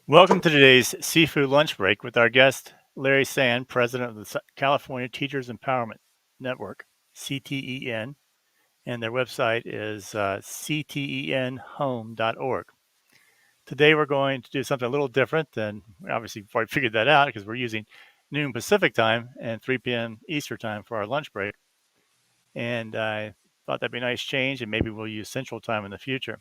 Welcome to today's CEAFU Lunch Break with our guest, Larry Sand, president of the California Teachers Empowerment Network, CTEN, and their website is ctenhome.org. Today we're going to do something a little different than, obviously, before I figured that out, because we're using noon Pacific time and 3 p.m. Eastern time for our lunch break. And I thought that'd be a nice change, and maybe we'll use Central time in the future.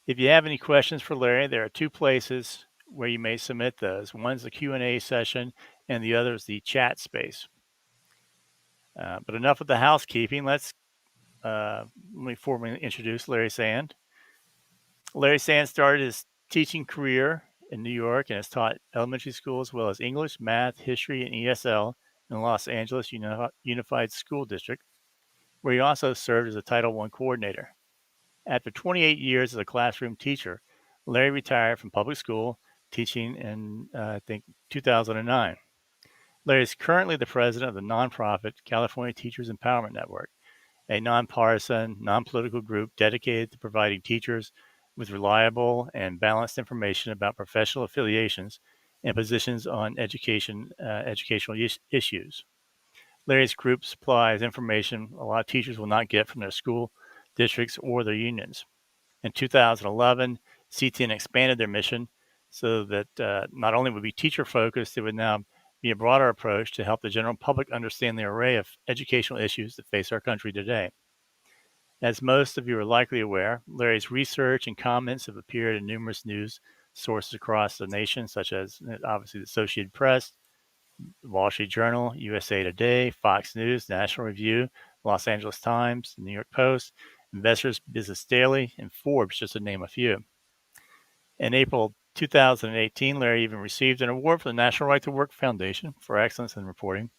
If you have any questions for Larry, there are two places where you may submit those. One's the Q&A session, and the other is the chat space. But enough of the housekeeping. Let me formally introduce Larry Sand. Larry Sand started his teaching career in New York and has taught elementary school as well as English, math, history, and ESL in the Los Angeles Unified School District, where he also served as a Title I coordinator. After 28 years as a classroom teacher, Larry retired from public school teaching in, 2009. Larry is currently the president of the nonprofit California Teachers Empowerment Network, a nonpartisan, non-political group dedicated to providing teachers with reliable and balanced information about professional affiliations and positions on educational issues. Larry's group supplies information a lot of teachers will not get from their school districts or their unions. In 2011, CTN expanded their mission so that not only would be teacher focused, it would now be a broader approach to help the general public understand the array of educational issues that face our country today. As most of you are likely aware, Larry's research and comments have appeared in numerous news sources across the nation, such as obviously the Associated Press, the Wall Street Journal, USA Today, Fox News, National Review, Los Angeles Times, the New York Post, Investors Business Daily, and Forbes, just to name a few. In April 2018, Larry even received an award from the National Right to Work Foundation for excellence in reporting.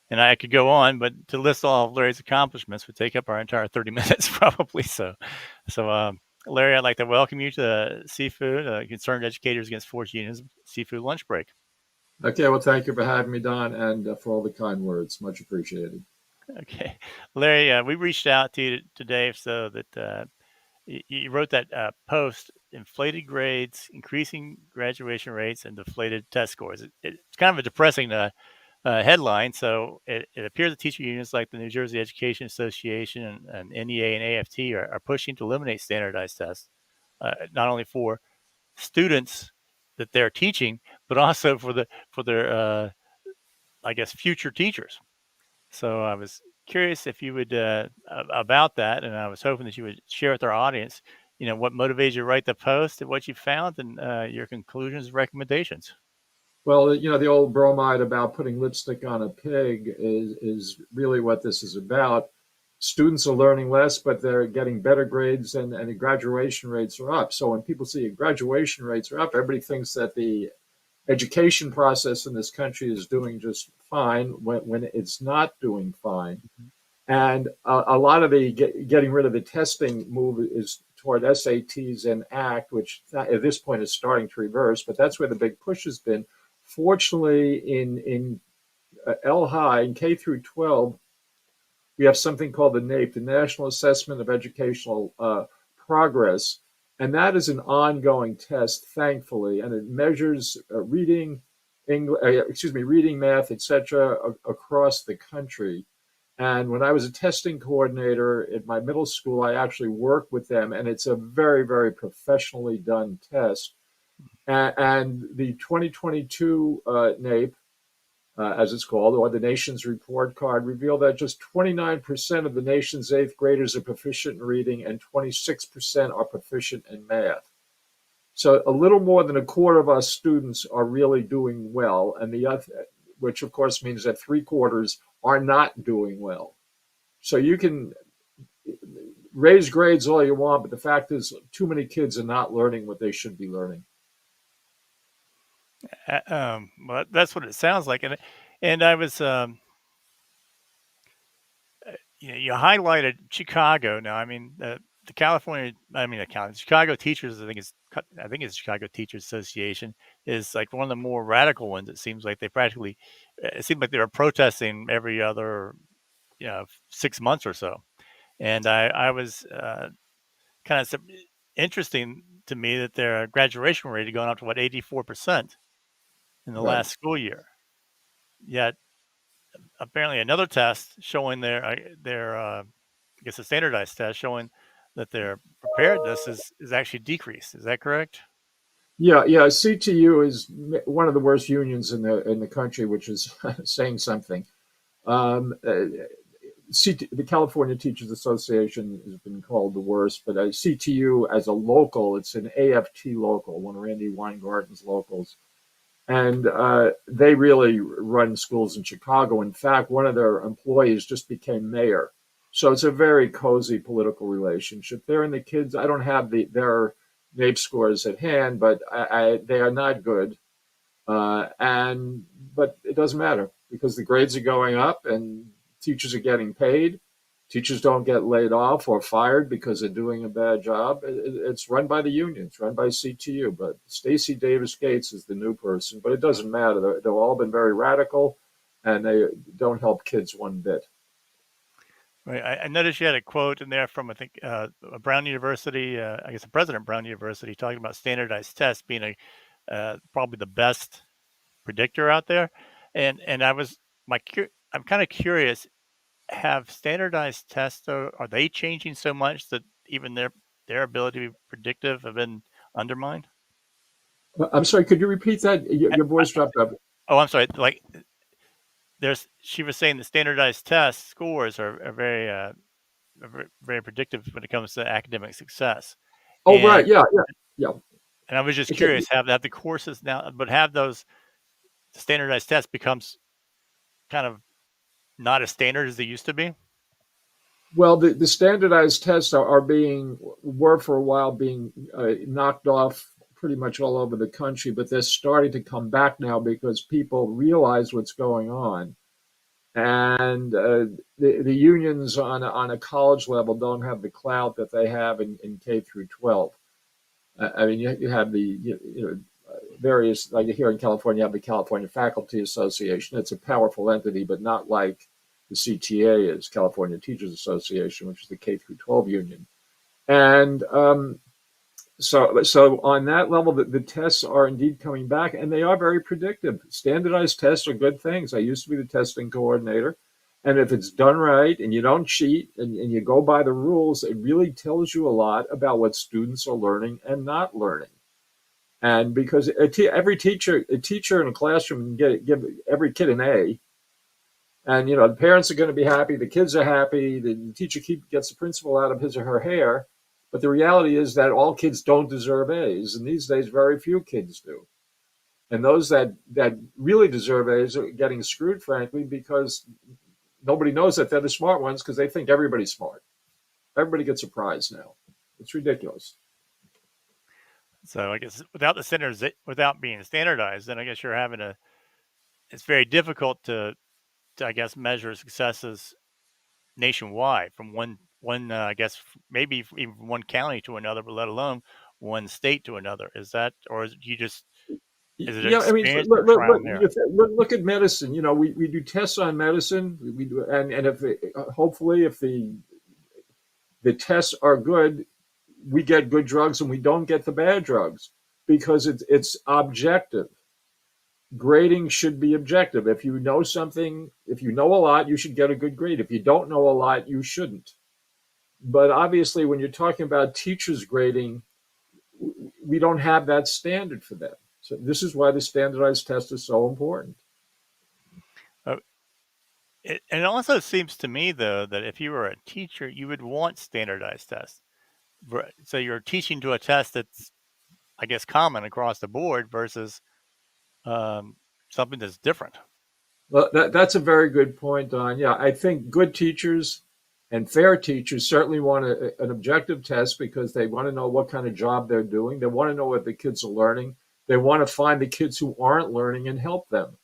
And I could go on, but to list all of Larry's accomplishments would take up our entire 30 minutes probably. So Larry, I'd like to welcome you to CEAFU, Concerned Educators Against Forced Unionism, CEAFU Lunch Break. Okay, well, thank you for having me, Don, and for all the kind words. Much appreciated. Okay. Larry, we reached out to you today so that you wrote that post, Inflated Grades, Increasing Graduation Rates, and Deflated Test Scores. It's kind of a depressing headline. So it appears that teacher unions like the New Jersey Education Association and NEA and AFT are pushing to eliminate standardized tests, not only for students that they're teaching, but also for their future teachers. So I was curious if you would about that, and I was hoping that you would share with our audience, what motivated you to write the post and what you found and your conclusions and recommendations. Well, the old bromide about putting lipstick on a pig is really what this is about. Students are learning less, but they're getting better grades, and the graduation rates are up. So when people see graduation rates are up, everybody thinks that the education process in this country is doing just fine when it's not doing fine. And a lot of the getting rid of the testing move is toward SATs and ACT, which at this point is starting to reverse, but that's where the big push has been. Fortunately, in L High, in K through 12, we have something called the NAEP, the National Assessment of Educational Progress, and that is an ongoing test, thankfully, and it measures reading, reading, math, etc., across the country. And when I was a testing coordinator at my middle school, I actually worked with them, and it's a very, very professionally done test. And the 2022 NAEP, as it's called, or the nation's report card, revealed that just 29% of the nation's eighth graders are proficient in reading and 26% are proficient in math. So a little more than a quarter of our students are really doing well, and the other, which of course means that 3/4 are not doing well. So you can raise grades all you want, but the fact is too many kids are not learning what they should be learning. Well, that's what it sounds like, and I was, you highlighted Chicago. Now, I mean, the Chicago Teachers. I think it's Chicago Teachers Association is like one of the more radical ones. It seems like it seemed like they were protesting every other, 6 months or so, and I was kind of interesting to me that their graduation rate had gone up to 84% in the Right. last school year. Yet apparently another test showing I guess a standardized test showing that their preparedness is actually decreased. Is that correct? Yeah, yeah. CTU is one of the worst unions in the country, which is saying something. Um, uh, the California Teachers Association has been called the worst, but CTU as a local, it's an AFT local, one of Randy Weingarten's locals, and they really run schools in Chicago. In fact, one of their employees just became mayor, so it's a very cozy political relationship there. And the kids, I don't have their NAEP scores at hand, but they are not good. And but it doesn't matter because the grades are going up and teachers are getting paid. Teachers don't get laid off or fired because they're doing a bad job. It's run by the unions, run by CTU. But Stacey Davis Gates is the new person. But it doesn't matter. They've all been very radical, and they don't help kids one bit. Right. I noticed you had a quote in there from I think a Brown University, I guess the president of Brown University, talking about standardized tests being probably the best predictor out there. And I was I'm kind of curious. Have standardized tests are they changing so much that even their ability to be predictive have been undermined? I'm sorry. Could you repeat that? Your voice dropped up. Oh, I'm sorry. Like she was saying the standardized test scores are very, very predictive when it comes to academic success. Oh, right. And Yeah, yeah, yeah. I was just Okay. curious, have the courses now, but have those standardized tests becomes kind of not as standard as they used to be? Well, the standardized tests were for a while being knocked off pretty much all over the country, but they're starting to come back now because people realize what's going on. And the unions on a college level don't have the clout that they have in K through 12. I mean, you have various, like here in California, you have the California Faculty Association. It's a powerful entity, but not like the CTA is, California Teachers Association, which is the K through 12 union. And so on that level, the tests are indeed coming back, and they are very predictive. Standardized tests are good things. I used to be the testing coordinator. And if it's done right and you don't cheat and you go by the rules, it really tells you a lot about what students are learning and not learning. And because a teacher in a classroom can give every kid an A, and the parents are going to be happy, the kids are happy, the teacher gets the principal out of his or her hair. But the reality is that all kids don't deserve A's, and these days very few kids do. And those that really deserve A's are getting screwed, frankly, because nobody knows that they're the smart ones because they think everybody's smart. Everybody gets a prize now. It's ridiculous. So I guess without the centers, without being standardized, then I guess you're having a. It's very difficult to I guess measure successes nationwide from one I guess maybe even from one county to another, but let alone one state to another. Is that or is you just is it an Yeah, I mean, experience or trial and error? look at medicine. We do tests on medicine. We do, and if hopefully if the tests are good, we get good drugs and we don't get the bad drugs because it's objective. Grading should be objective. If you know something, if you know a lot, you should get a good grade. If you don't know a lot, you shouldn't. But obviously, when you're talking about teachers grading, we don't have that standard for them. So this is why the standardized test is so important. Uh, and it also seems to me though that if you were a teacher, you would want standardized tests. So you're teaching to a test that's I guess common across the board versus um, something that's different. Well, that's a very good point, Don. Yeah, I think good teachers and fair teachers certainly want an objective test because they want to know what kind of job they're doing. They want to know what the kids are learning. They want to find the kids who aren't learning and help them.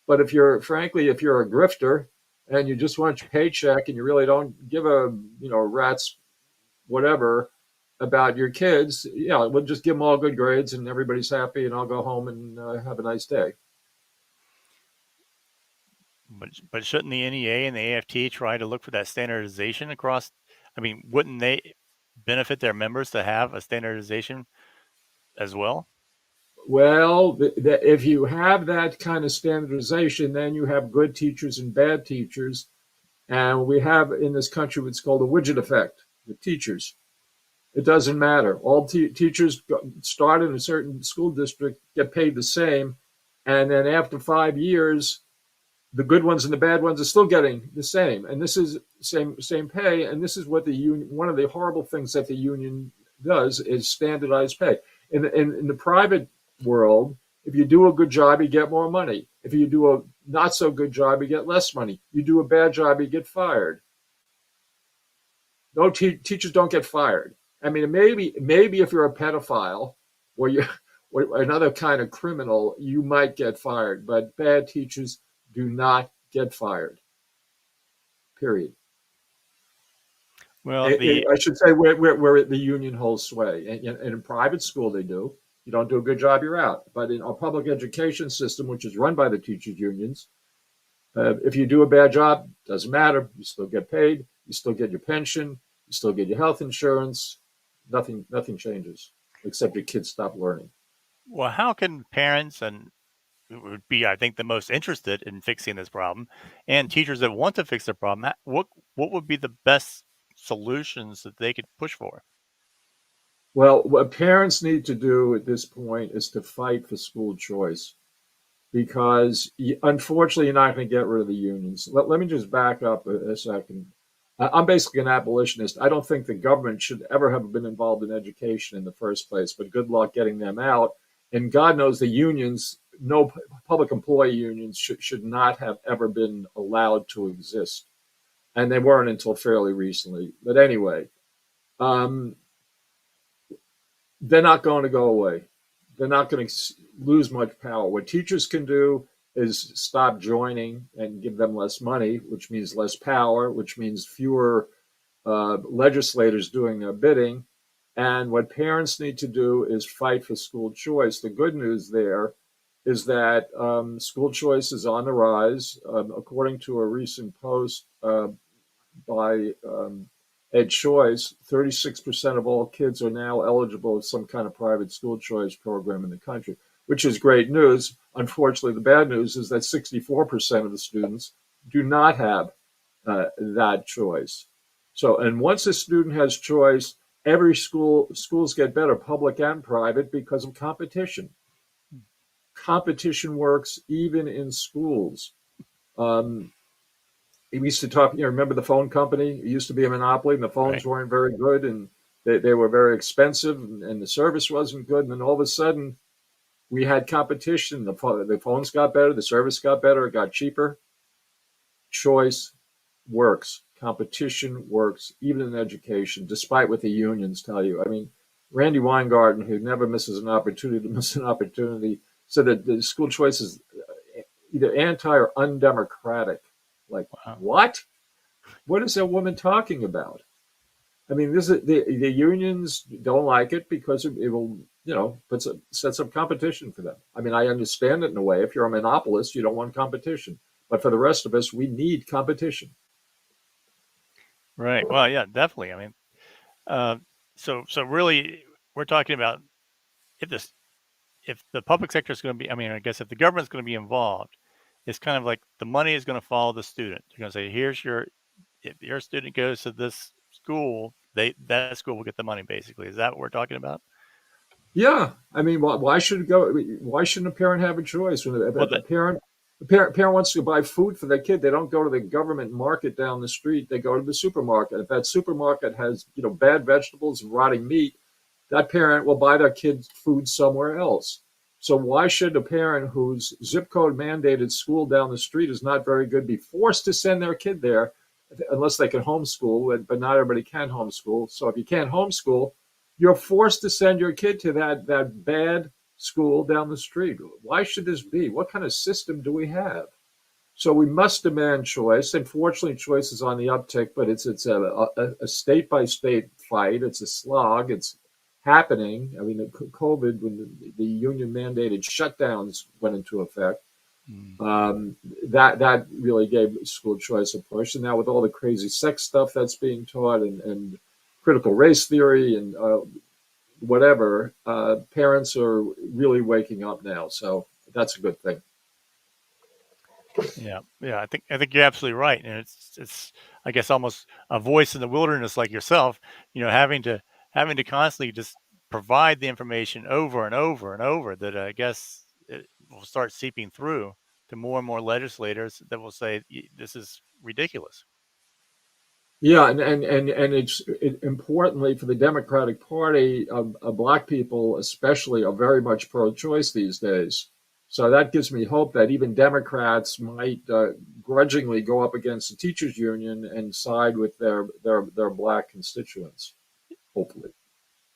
But frankly, if you're a grifter and you just want your paycheck and you really don't give a rat's whatever about your kids, yeah, we'll just give them all good grades and everybody's happy and I'll go home and have a nice day. But shouldn't the NEA and the AFT try to look for that standardization across? I mean, wouldn't they benefit their members to have a standardization as well? Well, if you have that kind of standardization, then you have good teachers and bad teachers. And we have in this country what's called a widget effect with teachers. It doesn't matter. All teachers start in a certain school district, get paid the same. And then after 5 years, the good ones and the bad ones are still getting the same. And this is same pay. And this is what the union, one of the horrible things that the union does is standardize pay. In the private world, if you do a good job, you get more money. If you do a not so good job, you get less money. You do a bad job, you get fired. No, teachers don't get fired. I mean, maybe if you're a pedophile or you or another kind of criminal, you might get fired. But bad teachers do not get fired. Period. Well, the I should say where the union holds sway. And in private school, they do. You don't do a good job, you're out. But in our public education system, which is run by the teachers' unions, if you do a bad job, doesn't matter. You still get paid. You still get your pension. You still get your health insurance. Nothing changes except your kids stop learning. well, how can parents and who would be, I think, the most interested in fixing this problem, and teachers that want to fix the problem, what would be the best solutions that they could push for? Well, what parents need to do at this point is to fight for school choice because unfortunately, you're not going to get rid of the unions. Let me just back up a second. I'm basically an abolitionist. I don't think the government should ever have been involved in education in the first place, but good luck getting them out. And God knows the unions, no public employee unions should not have ever been allowed to exist. And they weren't until fairly recently. But anyway, um, they're not going to go away. They're not going to lose much power. What teachers can do is stop joining and give them less money, which means less power, which means fewer legislators doing their bidding. And what parents need to do is fight for school choice. The good news there is that school choice is on the rise. According to a recent post by Ed Choice, 36% of all kids are now eligible with some kind of private school choice program in the country, which is great news. Unfortunately, the bad news is that 64% of the students do not have that choice. So, and once a student has choice, every schools get better, public and private, because of competition. Competition works even in schools. Um, we used to talk, remember the phone company? It used to be a monopoly, and the phones Right. weren't very good, and they were very expensive, and the service wasn't good. And then all of a sudden, we had competition. The phones got better, the service got better, it got cheaper. Choice works. Competition works, even in education, despite what the unions tell you. I mean, Randy Weingarten, who never misses an opportunity to miss an opportunity, said that the school choice is either anti or undemocratic. Like, Wow. what? What is that woman talking about? I mean, this is the unions don't like it because it will, sets up competition for them. I mean, I understand it in a way. If you're a monopolist, you don't want competition. But for the rest of us, we need competition. Right. Well, yeah, definitely. I mean, uh, so really, we're talking about if this if the public sector is going to be, I mean, I guess if the government's going to be involved, it's kind of like the money is going to follow the student. You're going to say, here's if your student goes to this school, that school will get the money. Basically, is that what we're talking about? Yeah, I mean, why should it go? Why shouldn't a parent have a choice? When Well, a parent wants to buy food for their kid, they don't go to the government market down the street. They go to the supermarket. If that supermarket has bad vegetables and rotting meat, that parent will buy their kid food somewhere else. So why should a parent whose zip code mandated school down the street is not very good be forced to send their kid there unless they can homeschool? But not everybody can homeschool. So if you can't homeschool, you're forced to send your kid to that bad school down the street. Why should this be? What kind of system do we have? So we must demand choice. Unfortunately, choice is on the uptick, but it's a state by state fight. It's a slog. It's happening. I mean, COVID, when the union mandated shutdowns went into effect, mm, that really gave school choice a push. And now with all the crazy sex stuff that's being taught and critical race theory and whatever, parents are really waking up now. So that's a good thing. Yeah, yeah. I think you're absolutely right, and it's I guess almost a voice in the wilderness like yourself. Having to constantly just provide the information over and over and over that I guess it will start seeping through to more and more legislators that will say this is ridiculous. Yeah, and importantly for the Democratic Party, black people especially are very much pro-choice these days. So that gives me hope that even Democrats might grudgingly go up against the teachers union and side with their black constituents. Hopefully,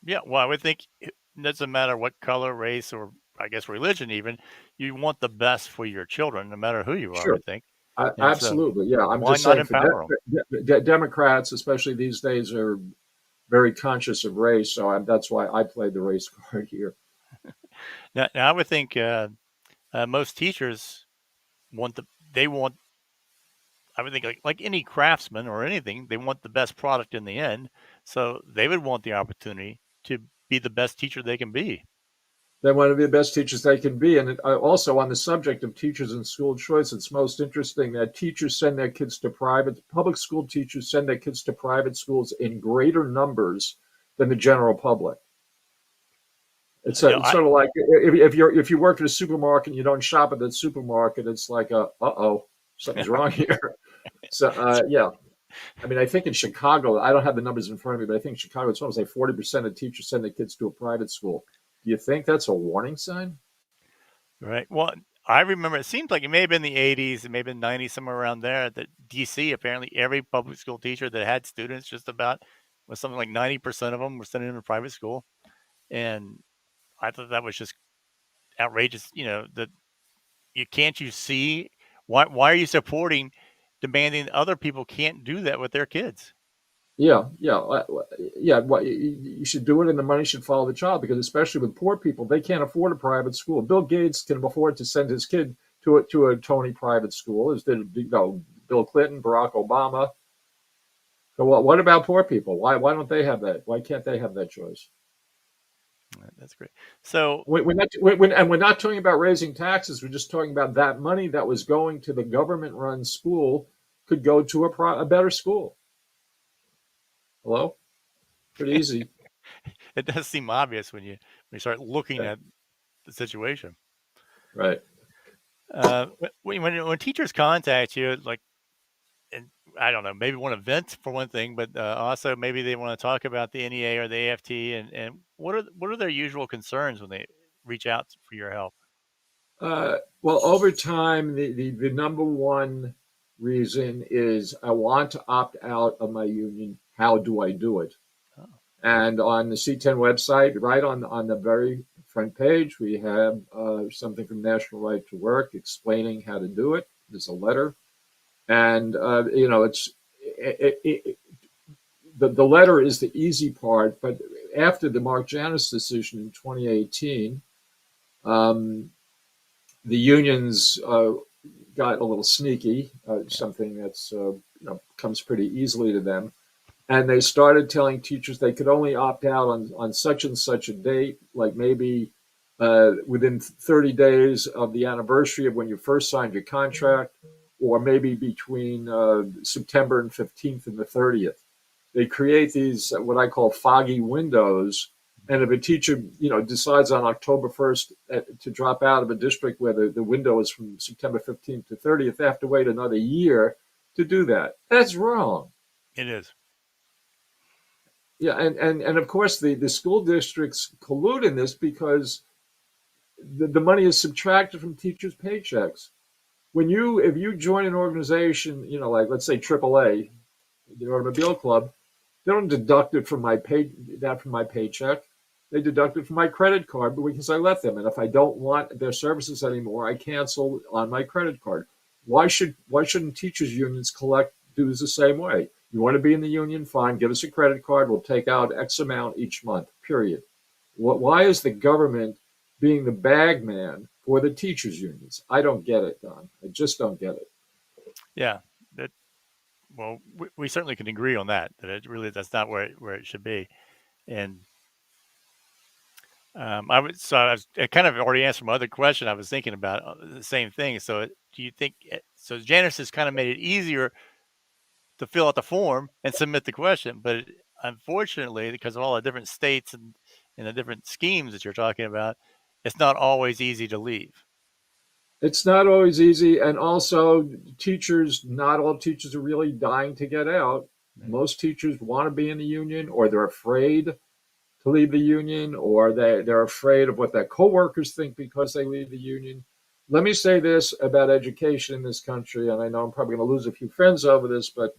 Yeah, well, I would think it doesn't matter what color, race, or I guess religion, even you want the best for your children, no matter who you are. I sure, would think, and so absolutely, yeah. I'm why just not saying for empower them? Democrats, especially these days, are very conscious of race. So that's why I played the race card here. Now I would think most teachers want the they want I would think like any craftsman or anything, they want the best product in the end. So they would want the opportunity to be the best teacher they can be. They want to be the best teachers they can be. And also on the subject of teachers and school choice, it's most interesting that teachers send their kids to public school teachers send their kids to private schools in greater numbers than the general public. You know, It's sort of like if you work at a supermarket and you don't shop at the supermarket, it's like oh, something's wrong here. So yeah, I mean, I think in Chicago, I don't have the numbers in front of me, but I think in Chicago, it's almost like 40% of teachers send their kids to a private school. Do you think that's a warning sign? right. Well, I remember it seems like it may have been the 80s, it may have been 90s, somewhere around there. That DC, apparently, every public school teacher that had students, just about, was something like 90% of them were sending them to private school. And I thought that was just outrageous. That you see why are you supporting demanding other people can't do that with their kids? Yeah. Well, you should do it, and the money should follow the child because, especially with poor people, they can't afford a private school. Bill Gates can afford to send his kid to a Tony private school, as did Bill Clinton, Barack Obama. So, what about poor people? Why don't they have that? Why can't they have that choice? That's great. So We're not talking about raising taxes. We're just talking about that money that was going to the government-run school could go to a better school. Hello, pretty easy. it does seem obvious when you start looking Yeah, at the situation. right. When teachers contact you, like, and I don't know, maybe want to vent for one thing, but also maybe they want to talk about the NEA or the AFT, and what are their usual concerns when they reach out for your help? Well, over time, the number one reason is I want to opt out of my union. How do I do it? Oh, And on the C10 website, right on the very front page, we have something from National Right to Work explaining how to do it. There's a letter, and it's the letter is the easy part. But after the Mark Janus decision in 2018, um, the unions got a little sneaky, yeah. something that's comes pretty easily to them, and they started telling teachers they could only opt out on such and such a date, like maybe within 30 days of the anniversary of when you first signed your contract, or maybe between September and 15th and the 30th. They create these what I call foggy windows. And if a teacher, decides on October 1st to drop out of a district where the window is from September 15th to 30th, they have to wait another year to do that. That's wrong. It is. Yeah, and of course the school districts collude in this because the money is subtracted from teachers' paychecks. If you join an organization, like let's say AAA, the Automobile Club, they don't deduct it from my paycheck. They deduct it from my credit card, but because I let them. And if I don't want their services anymore, I cancel on my credit card. Why shouldn't teachers unions collect dues the same way? You want to be in the union? Fine, give us a credit card. We'll take out X amount each month. Period. Why is the government being the bag man for the teachers unions? I don't get it, Don. I just don't get it. Yeah. That well, we certainly can agree on that. That it really that's not where it should be. And I kind of already answered my other question. I was thinking about the same thing. So, do you think so? Janice has kind of made it easier to fill out the form and submit the question, but unfortunately, because of all the different states and the different schemes that you're talking about, it's not always easy to leave. It's not always easy, and also teachers. Not all teachers are really dying to get out. Right. Most teachers want to be in the union, or they're afraid to leave the union, or they're afraid of what their coworkers think because they leave the union. Let me say this about education in this country, and I know I'm probably going to lose a few friends over this, but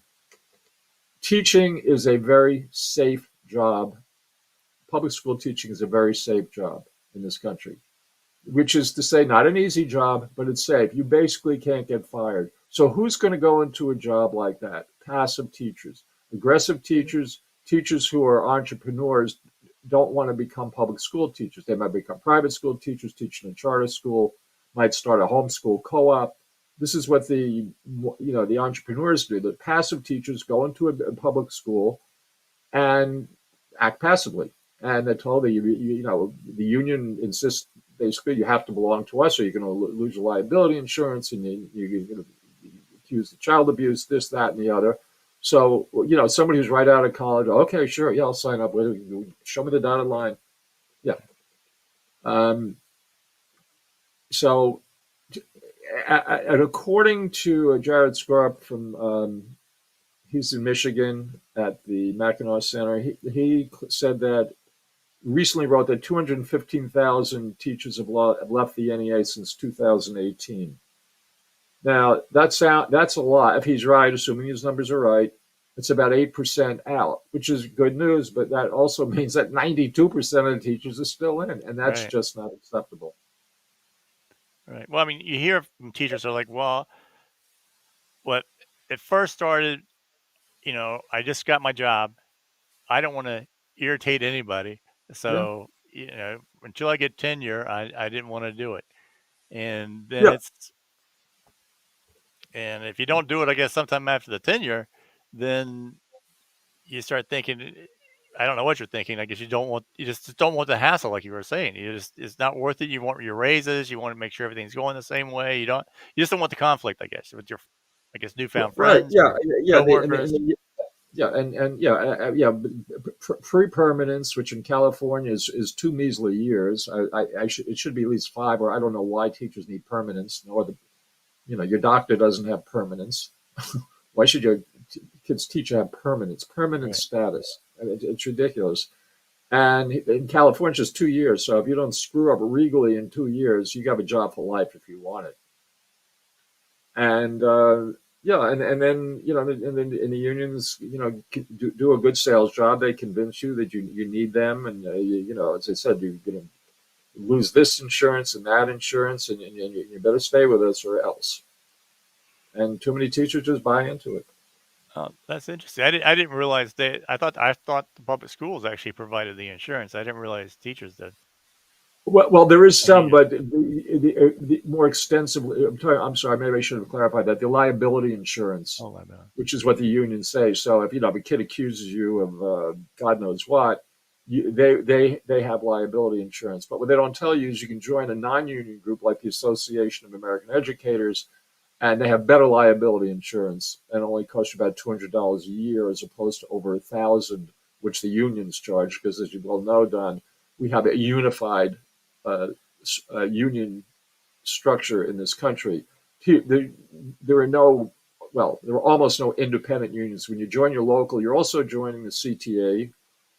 teaching is a very safe job. Public school teaching is a very safe job in this country, which is to say, not an easy job, but it's safe. You basically can't get fired. So, who's going to go into a job like that? Passive teachers, aggressive teachers, teachers who are entrepreneurs don't want to become public school teachers. They might become private school teachers, teaching in charter school, might start a homeschool co-op. This is what the entrepreneurs do. The passive teachers go into a public school and act passively. And they're told that the union insists basically you have to belong to us, or you're going to lose your liability insurance, and you're going to accuse of child abuse, this, that, and the other. So somebody who's right out of college, okay, sure, yeah, I'll sign up. Show me the dotted line. Yeah. Um, so, and according to Jared Scarp from he's in Michigan at the Mackinac Center. He said that recently wrote that 215,000 teachers have left the NEA since 2018. Now that's a lot. If he's right, assuming his numbers are right, it's about 8% out, which is good news. But that also means that 92% of the teachers are still in, and that's Right. just not acceptable. Right. Well, I mean, you hear from teachers are like, well, what it first started, I just got my job. I don't want to irritate anybody. Yeah, So, until I get tenure, I didn't want to do it. And then yeah. and if you don't do it, I guess sometime after the tenure, then you start thinking, I don't know what you're thinking. I guess you just don't want the hassle, like you were saying. It's not worth it. You want your raises. You want to make sure everything's going the same way. You just don't want the conflict, I guess, with your, I guess, newfound Right. friends Yeah. or Yeah. coworkers. Yeah, and yeah, yeah, pre-permanence, which in California is 2 measly years. It should be at least 5, or I don't know why teachers need permanence, nor your doctor doesn't have permanence. Why should your kids teacher have permanence? Permanent Right. status. It's ridiculous. And in California, it's just 2 years. So if you don't screw up regally in 2 years, you have a job for life if you want it. And yeah, and then and then in the unions, do a good sales job. They convince you that you need them, and as I said, you're going to lose this insurance and that insurance, and you better stay with us or else. And too many teachers just buy into it. Oh, that's interesting. I didn't realize they. I thought the public schools actually provided the insurance. I didn't realize teachers did. Well, there is And some, unions. but the more extensively, I'm sorry, maybe I should have clarified that. The liability insurance, Oh, I know. which is what the unions say. So if if a kid accuses you of God knows what, they have liability insurance. But what they don't tell you is you can join a non-union group like the Association of American Educators, and they have better liability insurance, and only costs you about $200 a year as opposed to over 1,000, which the unions charge. Because as you well know, Don, we have a unified uh, union structure in this country. There are no, well, there are almost no independent unions. When you join your local, you're also joining the CTA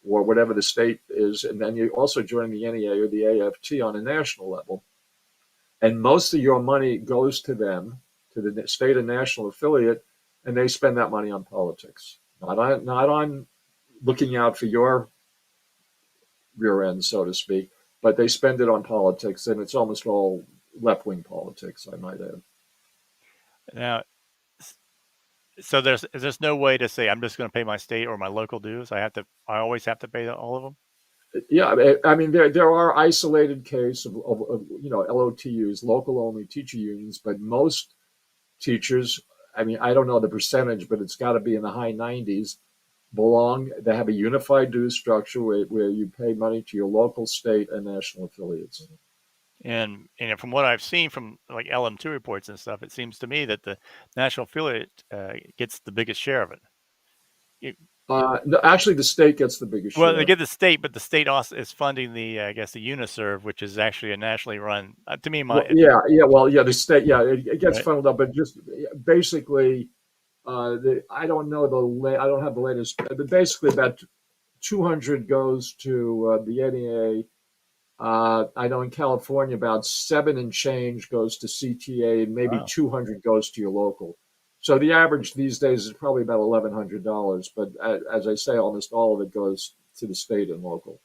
or whatever the state is, and then you're also joining the NEA or the AFT on a national level. And most of your money goes to them, to the state and national affiliate, and they spend that money on politics, not on looking out for your rear end, so to speak, but they spend it on politics, and it's almost all left wing politics, I might add. Now, so there's no way to say I'm just going to pay my state or my local dues. I always have to pay all of them. Yeah, I mean there are isolated cases of LOTUs, local only teacher unions, but most teachers, I mean I don't know the percentage, but it's got to be in the high 90s. belong. They have a unified dues structure where you pay money to your local, state, and national affiliates. And from what I've seen from like LM2 reports and stuff, it seems to me that the national affiliate gets the biggest share of it. No, actually, the state gets the biggest Well, they share. get the state, but the state also is funding the, I guess, the UNISERV, which is actually a nationally run. To me, Well, my yeah. Well, yeah, the state, yeah, it gets right. funneled up, but just basically, I don't know I don't have the latest, but basically about 200 goes to the NEA. I know in California about seven and change goes to CTA, and maybe Wow. 200 goes to your local. So the average these days is probably about $1,100. But as I say, almost all of it goes to the state and local.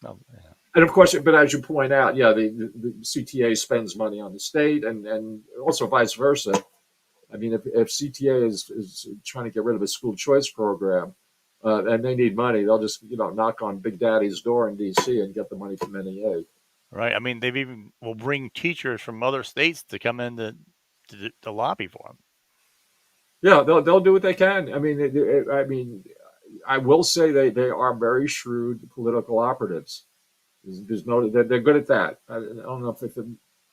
Oh, yeah. And of course, but as you point out, yeah, the CTA spends money on the state, and also vice versa. I mean, if CTA is trying to get rid of a school choice program, and they need money, they'll just knock on Big Daddy's door in D.C. and get the money from NEA. Right. I mean, they've even will bring teachers from other states to come in to lobby for them. Yeah, they'll do what they can. I mean, I will say they are very shrewd political operatives. There's no they're good at that. I don't know if I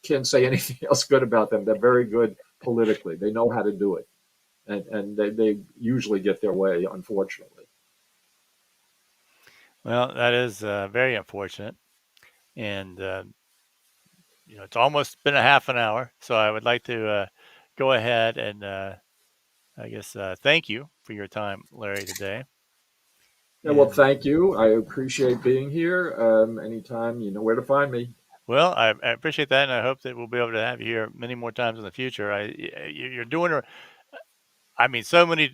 can say anything else good about them. They're very good politically. They know how to do it, and they usually get their way. Unfortunately. Well, that is very unfortunate, and it's almost been a half an hour, so I would like to go ahead and I guess thank you for your time, Larry, today. Yeah, well, And thank you. I appreciate being here. Anytime, you know where to find me. well, I appreciate that, and I hope that we'll be able to have you here many more times in the future. You're doing, I mean, so many.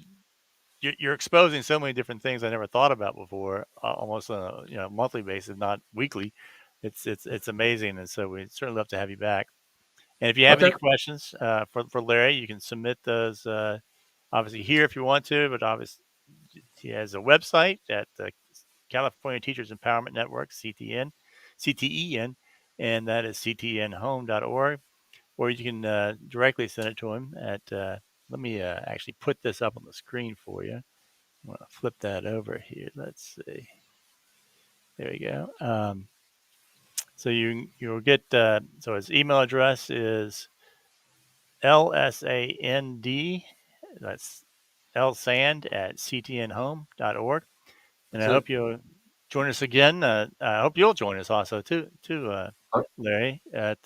You're exposing so many different things I never thought about before, almost on a monthly basis, not weekly. It's amazing, and so we certainly love to have you back. And if you have any Okay. questions for Larry, you can submit those obviously here if you want to, but obviously he has a website at the California Teachers Empowerment Network, CTEN, and that is ctnhome.org. Or you can directly send it to him at, let me actually put this up on the screen for you. I'm going to flip that over here. Let's see. There we go. So you'll get, so his email address is LSAND, that's lsand at ctnhome.org. And That's I it. hope you'll join us again. I hope you'll join us also too, Uh, Larry, at